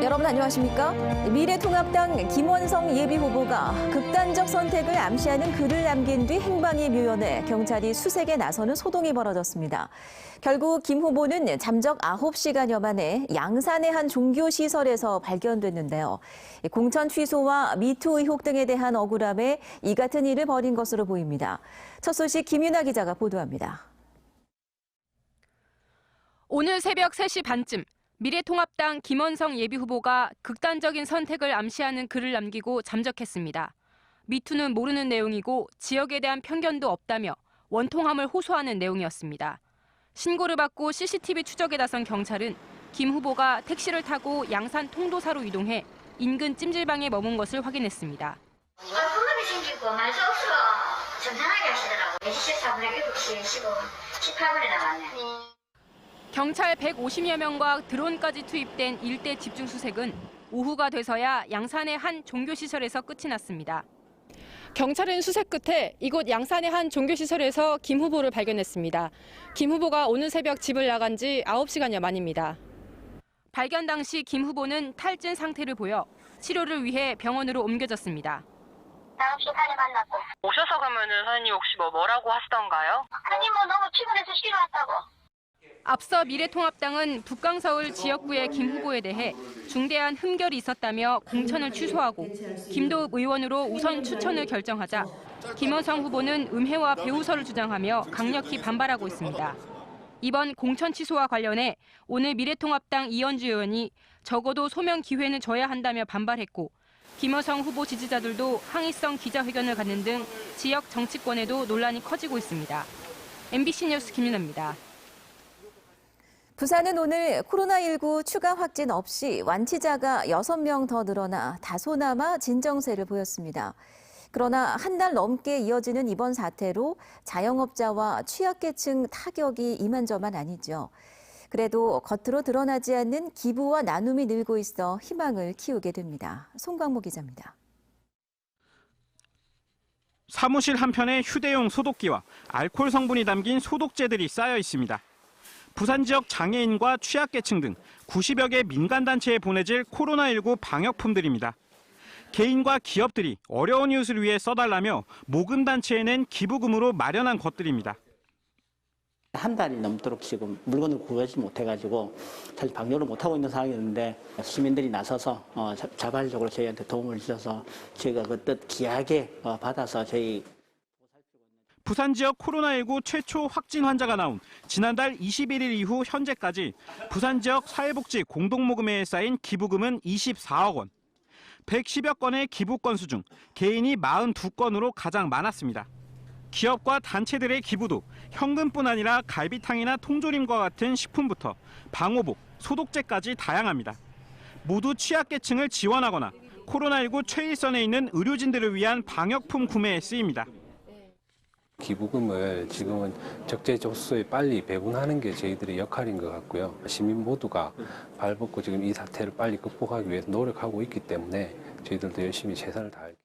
여러분 안녕하십니까? 미래통합당 김원성 예비후보가 극단적 선택을 암시하는 글을 남긴 뒤 행방이 묘연해 경찰이 수색에 나서는 소동이 벌어졌습니다. 결국 김 후보는 잠적 9시간여 만에 양산의 한 종교시설에서 발견됐는데요. 공천 취소와 미투 의혹 등에 대한 억울함에 이 같은 일을 벌인 것으로 보입니다. 첫 소식 김윤아 기자가 보도합니다. 오늘 새벽 3시 반쯤 미래통합당 김원성 예비후보가 극단적인 선택을 암시하는 글을 남기고 잠적했습니다. 미투는 모르는 내용이고 지역에 대한 편견도 없다며 원통함을 호소하는 내용이었습니다. 신고를 받고 CCTV 추적에 나선 경찰은 김 후보가 택시를 타고 양산 통도사로 이동해 인근 찜질방에 머문 것을 확인했습니다. 혼밥이 생기고 말도 없어 정상하게 하시더라고. 4시 14분에 7시 쉬고 18분에 나왔네. 경찰 150여 명과 드론까지 투입된 일대 집중 수색은 오후가 돼서야 양산의 한 종교시설에서 끝이 났습니다. 경찰은 수색 끝에 이곳 양산의 한 종교시설에서 김 후보를 발견했습니다. 김 후보가 오늘 새벽 집을 나간 지 9시간여 만입니다. 발견 당시 김 후보는 탈진 상태를 보여 치료를 위해 병원으로 옮겨졌습니다. 9시 반에 만났고. 오셔서 그러면은 선생님 혹시 뭐라고 하시던가요? 아니 너무 피곤해서 쉬러 왔다고. 앞서 미래통합당은 북강서울 지역구의 김 후보에 대해 중대한 흠결이 있었다며 공천을 취소하고 김도읍 의원으로 우선 추천을 결정하자 김원성 후보는 음해와 배우설을 주장하며 강력히 반발하고 있습니다. 이번 공천 취소와 관련해 오늘 미래통합당 이현주 의원이 적어도 소명 기회는 줘야 한다며 반발했고 김원성 후보 지지자들도 항의성 기자회견을 갖는 등 지역 정치권에도 논란이 커지고 있습니다. MBC 뉴스 김윤아입니다. 부산은 오늘 코로나19 추가 확진 없이 완치자가 6명 더 늘어나 다소나마 진정세를 보였습니다. 그러나 한 달 넘게 이어지는 이번 사태로 자영업자와 취약계층 타격이 이만저만 아니죠. 그래도 겉으로 드러나지 않는 기부와 나눔이 늘고 있어 희망을 키우게 됩니다. 송광모 기자입니다. 사무실 한편에 휴대용 소독기와 알코올 성분이 담긴 소독제들이 쌓여 있습니다. 부산 지역 장애인과 취약계층 등 90여 개 민간단체에 보내질 코로나19 방역품들입니다. 개인과 기업들이 어려운 이웃을 위해 써달라며 모금단체에 낸 기부금으로 마련한 것들입니다. 한 달이 넘도록 지금 물건을 구하지 못해가지고 사실 방역을 못하고 있는 상황이었는데 시민들이 나서서 자발적으로 저희한테 도움을 주셔서 저희가 그 뜻 귀하게 받아서 저희 부산 지역 코로나19 최초 확진 환자가 나온 지난달 21일 이후 현재까지 부산 지역 사회복지 공동모금회에 쌓인 기부금은 24억 원. 110여 건의 기부 건수 중 개인이 42건으로 가장 많았습니다. 기업과 단체들의 기부도 현금뿐 아니라 갈비탕이나 통조림과 같은 식품부터 방호복, 소독제까지 다양합니다. 모두 취약계층을 지원하거나 코로나19 최일선에 있는 의료진들을 위한 방역품 구매에 쓰입니다. 기부금을 지금은 적재적소에 빨리 배분하는 게 저희들의 역할인 것 같고요. 시민 모두가 발벗고 지금 이 사태를 빨리 극복하기 위해서 노력하고 있기 때문에 저희들도 열심히 최선을 다할게요.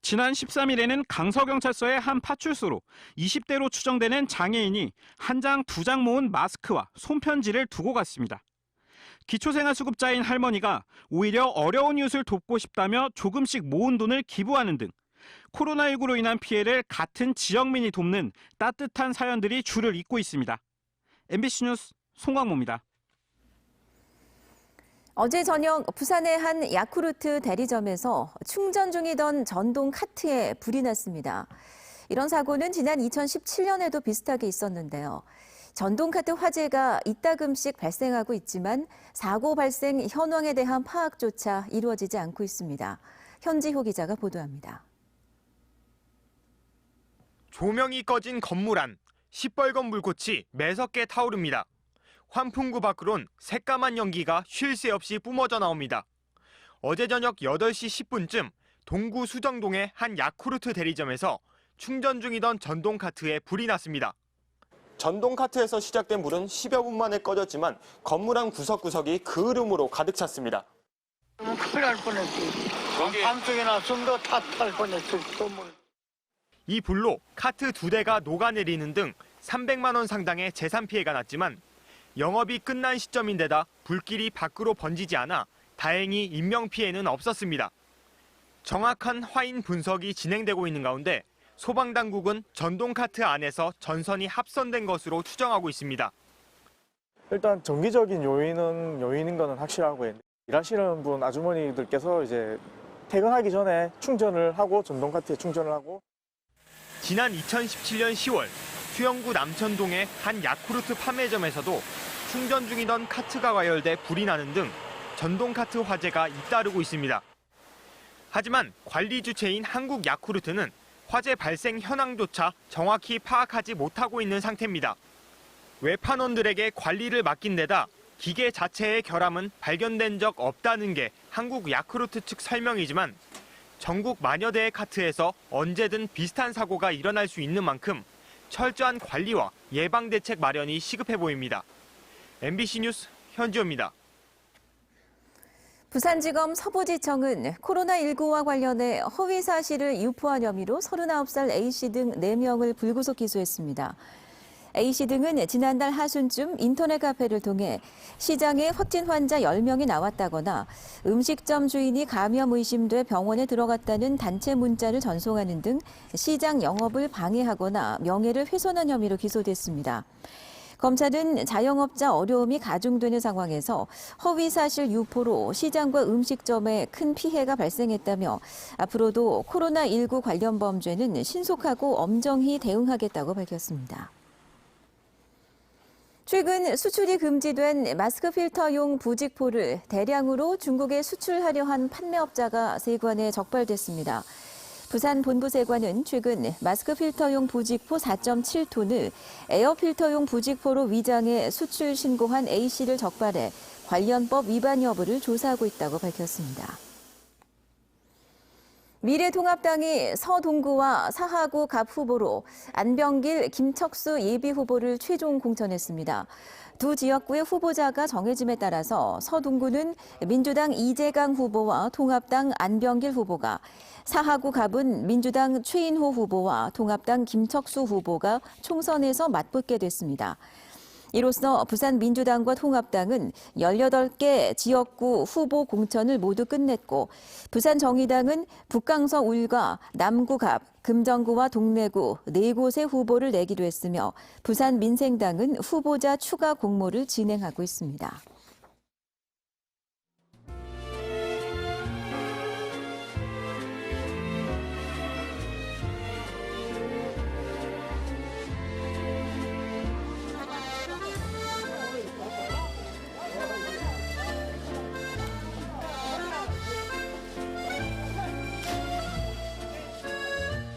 지난 13일에는 강서경찰서의 한 파출소로 20대로 추정되는 장애인이 한 장, 2장 모은 마스크와 손편지를 두고 갔습니다. 기초생활수급자인 할머니가 오히려 어려운 이웃을 돕고 싶다며 조금씩 모은 돈을 기부하는 등 코로나19로 인한 피해를 같은 지역민이 돕는 따뜻한 사연들이 줄을 잇고 있습니다. MBC 뉴스 송광모입니다. 어제 저녁 부산의 한 야쿠르트 대리점에서 충전 중이던 전동 카트에 불이 났습니다. 이런 사고는 지난 2017년에도 비슷하게 있었는데요. 전동 카트 화재가 이따금씩 발생하고 있지만 사고 발생 현황에 대한 파악조차 이루어지지 않고 있습니다. 현지호 기자가 보도합니다. 조명이 꺼진 건물 안, 시뻘건 불꽃이 매섭게 타오릅니다. 환풍구 밖으론 새까만 연기가 쉴 새 없이 뿜어져 나옵니다. 어제 저녁 8시 10분쯤 동구 수정동의 한 야쿠르트 대리점에서 충전 중이던 전동 카트에 불이 났습니다. 전동 카트에서 시작된 불은 10여 분 만에 꺼졌지만 건물 안 구석구석이 그 흐름으로 가득 찼습니다. 큰일 날 뻔했지. 안쪽에 놨으면 더 다 탈 뻔했을 건물. 이 불로 카트 2대가 녹아내리는 등 300만 원 상당의 재산 피해가 났지만 영업이 끝난 시점인데다 불길이 밖으로 번지지 않아 다행히 인명피해는 없었습니다. 정확한 화인 분석이 진행되고 있는 가운데 소방당국은 전동카트 안에서 전선이 합선된 것으로 추정하고 있습니다. 일단 정기적인 요인인 거는 확실하고요. 일하시는 분 아주머니들께서 이제 퇴근하기 전에 충전을 하고 전동카트에 충전을 하고. 지난 2017년 10월 수영구 남천동의 한 야쿠르트 판매점에서도 충전 중이던 카트가 과열돼 불이 나는 등 전동카트 화재가 잇따르고 있습니다. 하지만 관리 주체인 한국 야쿠르트는 화재 발생 현황조차 정확히 파악하지 못하고 있는 상태입니다. 외판원들에게 관리를 맡긴 데다 기계 자체의 결함은 발견된 적 없다는 게 한국 야쿠르트 측 설명이지만 전국 만여 대의 카트에서 언제든 비슷한 사고가 일어날 수 있는 만큼 철저한 관리와 예방 대책 마련이 시급해 보입니다. MBC 뉴스 현지호입니다. 부산지검 서부지청은 코로나19와 관련해 허위 사실을 유포한 혐의로 39살 A씨 등 4명을 불구속 기소했습니다. A씨 등은 지난달 하순쯤 인터넷 카페를 통해 시장에 확진 환자 10명이 나왔다거나 음식점 주인이 감염 의심돼 병원에 들어갔다는 단체 문자를 전송하는 등 시장 영업을 방해하거나 명예를 훼손한 혐의로 기소됐습니다. 검찰은 자영업자 어려움이 가중되는 상황에서 허위사실 유포로 시장과 음식점에 큰 피해가 발생했다며 앞으로도 코로나19 관련 범죄는 신속하고 엄정히 대응하겠다고 밝혔습니다. 최근 수출이 금지된 마스크 필터용 부직포를 대량으로 중국에 수출하려 한 판매업자가 세관에 적발됐습니다. 부산 본부세관은 최근 마스크 필터용 부직포 4.7톤을 에어 필터용 부직포로 위장해 수출 신고한 A씨를 적발해 관련법 위반 여부를 조사하고 있다고 밝혔습니다. 미래통합당이 서동구와 사하구 갑 후보로 안병길, 김척수 예비후보를 최종 공천했습니다. 두 지역구의 후보자가 정해짐에 따라서 서동구는 민주당 이재강 후보와 통합당 안병길 후보가, 사하구 갑은 민주당 최인호 후보와 통합당 김척수 후보가 총선에서 맞붙게 됐습니다. 이로써 부산 민주당과 통합당은 18개 지역구 후보 공천을 모두 끝냈고 부산 정의당은 북강서 울과 남구 갑, 금정구와 동래구 4곳의 후보를 내기로 했으며 부산 민생당은 후보자 추가 공모를 진행하고 있습니다.